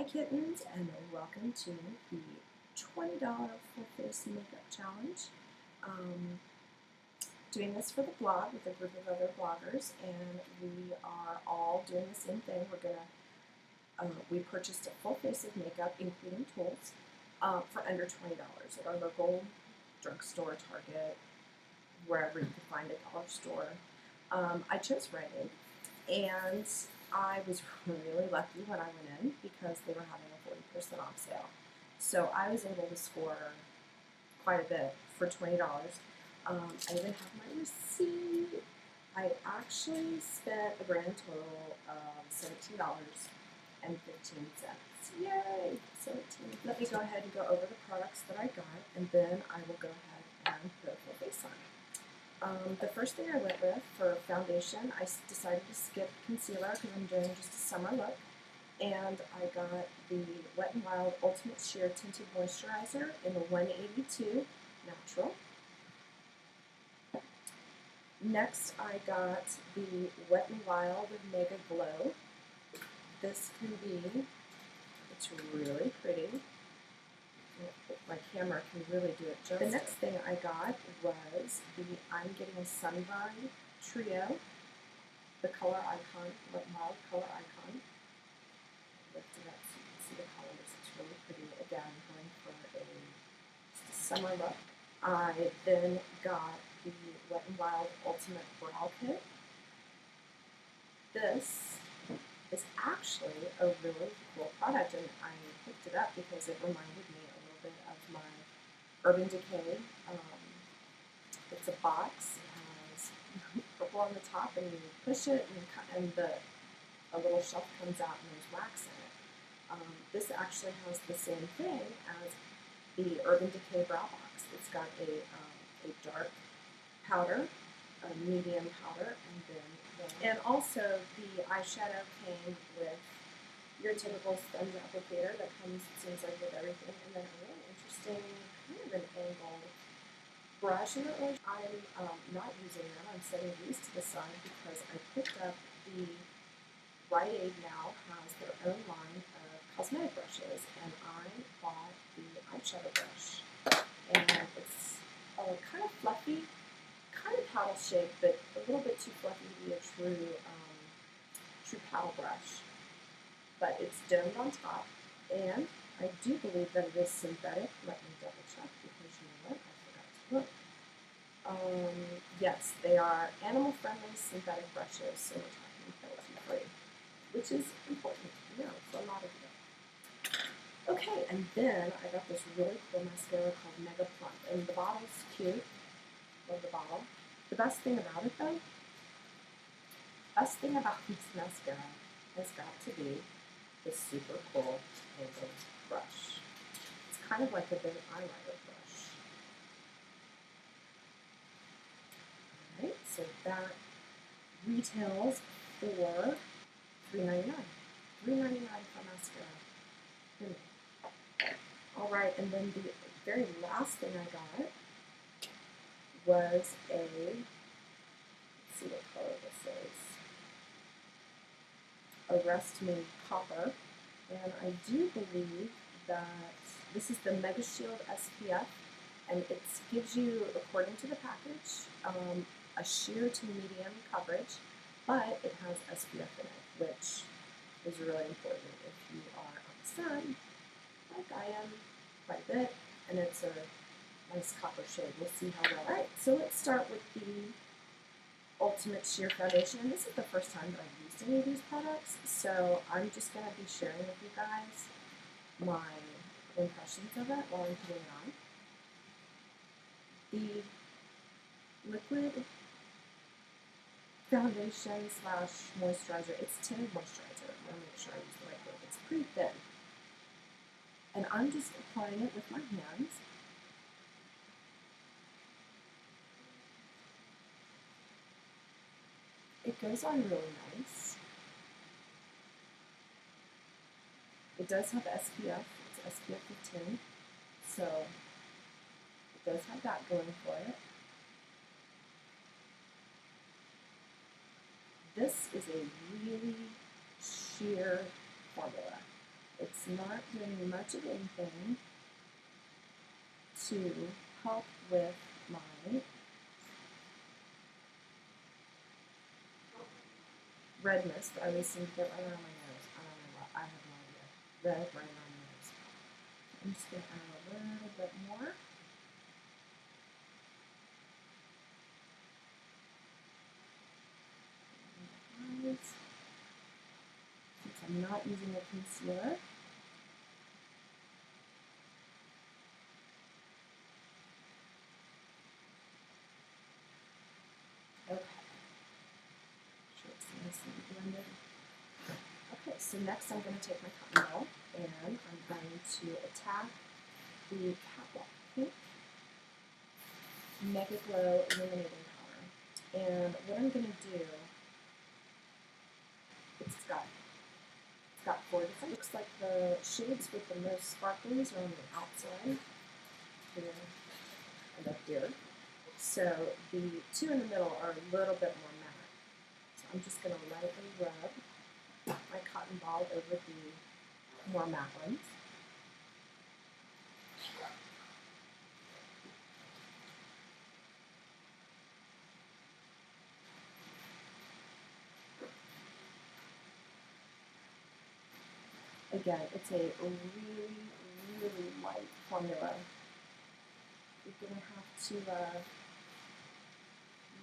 Kittens, and welcome to the $20 full face makeup challenge. Doing this for the blog with a group of other bloggers, and we are all doing the same thing. We purchased a full face of makeup, including tools, for under $20 at our local drugstore, Target, wherever you can find a dollar store. I chose Rite Aid, and I was really lucky when I went in because they were having a 40% off sale. So I was able to score quite a bit for $20. I even have my receipt. I actually spent a grand total of $17.15. Yay! 17. Let me go ahead and go over the products that I got, and then I will go ahead and put a full face on. The first thing I went with for foundation, I decided to skip concealer because I'm doing just a summer look. And I got the Wet n Wild Ultimate Sheer Tinted Moisturizer in the 182 Natural. Next, I got the Wet n Wild Mega Glow. This can be, it's really pretty. My camera can really do it justice. The next thing I got was the I'm Getting Sunburned Trio, the Color Icon, Wet n Wild Color Icon. Lift it up so you can see the colors. It's really pretty. Again, going for just a summer look. I then got the Wet n Wild Ultimate Brow Kit. This is actually a really cool product, and I picked it up because it reminded me a little bit of my Urban Decay. It's a box. It has purple on the top, and you push it, and a little shelf comes out, and there's wax in it. This actually has the same thing as the Urban Decay Brow Box. It's got a dark powder, a medium powder, and also the eyeshadow came with your typical sponge applicator that comes, it seems like, with everything, and then a really interesting kind of an angled brush. I'm not using them. I'm setting these to the side because I picked up the Rite Aid now has their own line of cosmetic brushes, and I bought the eyeshadow brush, and it's kind of fluffy, kind of paddle shaped, but a little bit too fluffy to be a true paddle brush. But it's domed on top, and I do believe that it is synthetic. Let me double check because you know what, I forgot to look. Yes, they are animal-friendly synthetic brushes, so we're talking cruelty-free, which is important to know for a lot of you. Okay, and then I got this really cool mascara called Mega Plump, and the bottle's cute. Love the bottle. The best thing about it, though, this mascara has got to be the super cool angled brush. It's kind of like a big eyeliner brush. Alright, so that retails for $3.99. $3.99 for mascara. Alright, and then the very last thing I got was let's see what color this is. Arrest Me Copper, and I do believe that this is the Mega Shield SPF, and it gives you, according to the package, a sheer to medium coverage, but it has SPF in it, which is really important if you are on the sun, like I am quite a bit, and it's a nice copper shade. We'll see how well. Alright, so let's start with the Ultimate Sheer Foundation, and this is the first time that I've used any of these products, so I'm just going to be sharing with you guys my impressions of it while I'm putting it on. The liquid foundation / moisturizer, it's tinted moisturizer. I want to make sure I use the right word. It's pretty thin. And I'm just applying it with my hands. It goes on really nice. It does have SPF. It's SPF 15, so it does have that going for it. This is a really sheer formula. it's not doing much of anything to help with my redness that I always seem to get right around my nose. I don't know what, I have no idea. Red right around my nose. I'm just going to add a little bit more. Since I'm not using a concealer. Okay. Sure it's nice and blended. Okay, so next I'm going to take my cotton ball and I'm going to attack the Catwalk Pink Mega Glow Illuminating Powder. And what I'm going to do, it's got 4 different. Looks like the shades with the most sparklies are on the outside here and up here. So the 2 in the middle are a little bit more matte. So I'm just going to lightly rub my cotton ball over the more matte ones. Again, it's a really, really light formula. You're going to have to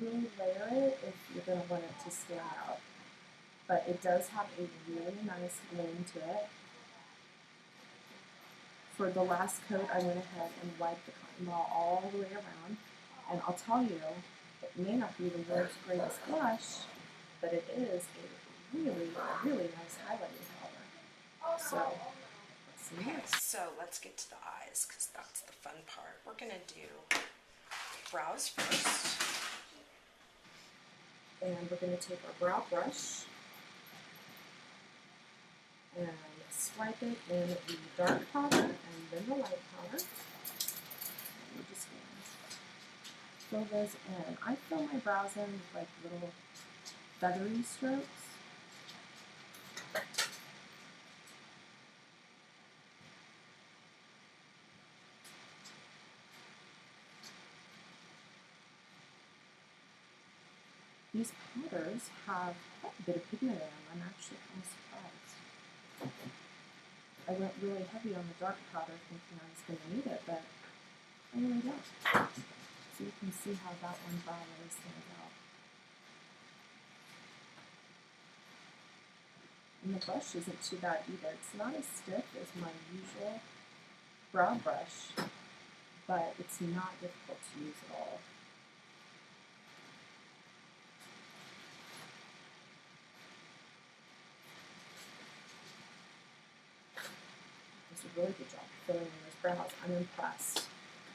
really layer it if you're going to want it to stand out. But it does have a really nice gleam to it. For the last coat, I went ahead and wiped the cotton ball all the way around. And I'll tell you, it may not be the world's greatest blush, but it is a really, really nice highlighting powder. So, let's see. Okay, so let's get to the eyes, because that's the fun part. We're going to do brows first. And we're going to take our brow brush and swipe it in the dark powder and then the light powder. And we're just going to fill those in. I fill my brows in with like little feathery strokes. These powders have quite a bit of pigment in them. I'm actually kind of surprised. I went really heavy on the dark powder thinking I was going to need it, but I really don't. So you can see how that one brow really stands out. And the brush isn't too bad either. It's not as stiff as my usual brow brush, but it's not difficult to use at all. It's a really good job filling in those brows. I'm impressed.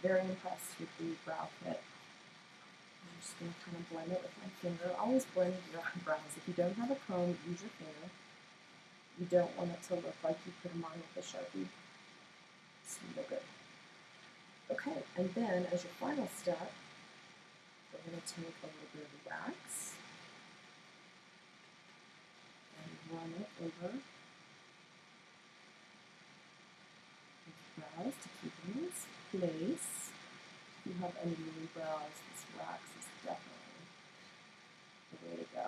Very impressed with the brow kit. I'm just going to kind of blend it with my finger. Always blend your eyebrows. If you don't have a comb, use your finger. You don't want it to look like you put them on with a Sharpie. It's no good. Okay, and then as your final step, we're going to take a little bit of wax and run it over the brows to keep them in place. If you have unruly brows, this wax is definitely the way to go.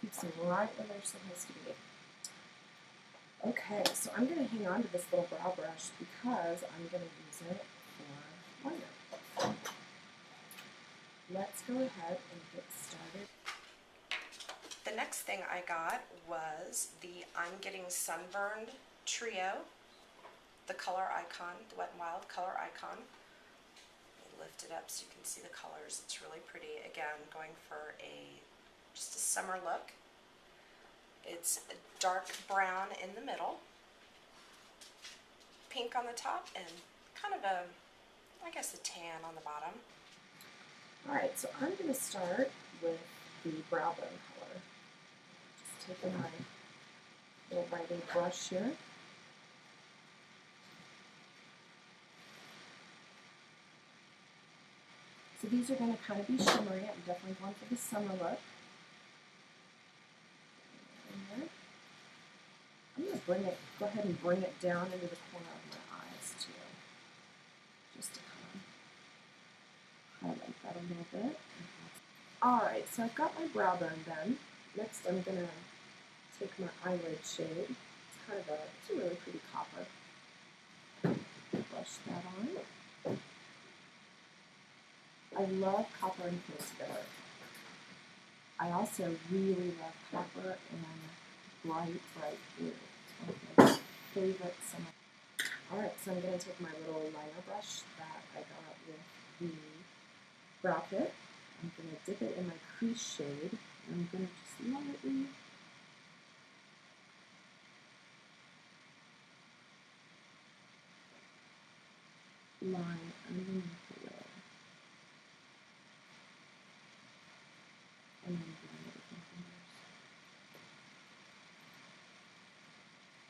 Keeps them right where they're supposed to be. Okay, so I'm going to hang on to this little brow brush because I'm going to use it for liner. Let's go ahead and get started. The next thing I got was the I'm Getting Sunburned Trio, the Color Icon, the Wet n Wild Color Icon. Lift it up so you can see the colors. It's really pretty. Again, going for just a summer look. It's a dark brown in the middle, pink on the top, and kind of I guess a tan on the bottom. Alright, so I'm going to start with the brow bone color. Just taking my little writing brush here. So these are going to kind of be shimmery. I'm definitely going for the summer look. I'm going to go ahead and bring it down into the corner of my eyes too, just to kind of highlight that a little bit. All right, so I've got my brow bone done. Next, I'm gonna take my eyelid shade. It's a really pretty copper. Brush that on. I love copper and pink together. I also really love copper and bright blue. It's one of my favorite summer. Alright, so I'm going to take my little liner brush that I got with the brow kit. I'm going to dip it in my crease shade, and I'm going to just lightly line underneath the lid. And then blend it with my fingers.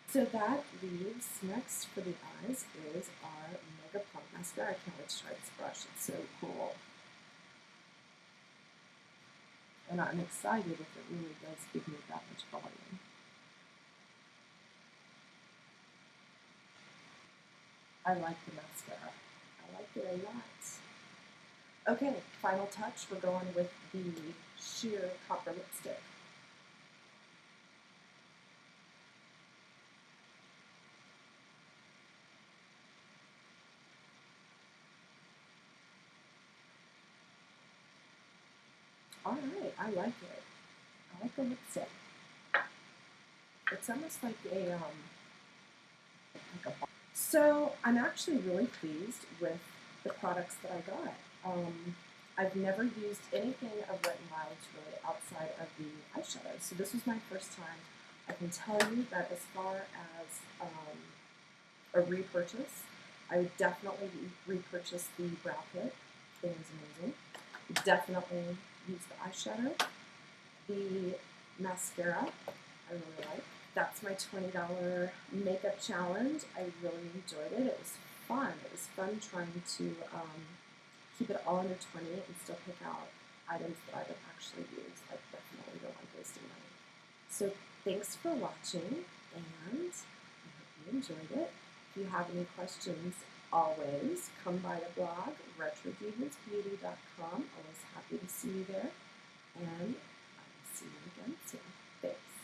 So that leaves, next for the eyes is our Mega Plump Mascara. I can't wait to try this brush, it's so cool. And I'm excited if it really does give me that much volume. I like the mascara. I like it a lot. Okay, final touch, we're going with the sheer copper lipstick. Alright, I like it. I like the lipstick. It's almost like a So I'm actually really pleased with the products that I got. I've never used anything of Wet n Wild really outside of the eyeshadow, so this was my first time. I can tell you that as far as a repurchase, I would definitely repurchase the brow kit. It was amazing. Definitely use the eyeshadow. The mascara, I really like. That's my $20 makeup challenge. I really enjoyed it. It was fun. It was fun trying to keep it all under 20 and still pick out items that I would actually use. I definitely don't like wasting money. So thanks for watching, and I hope you enjoyed it. If you have any questions, always come by the blog, retrodemonsbeauty.com. Always happy to see you there, and I will see you again soon. Thanks.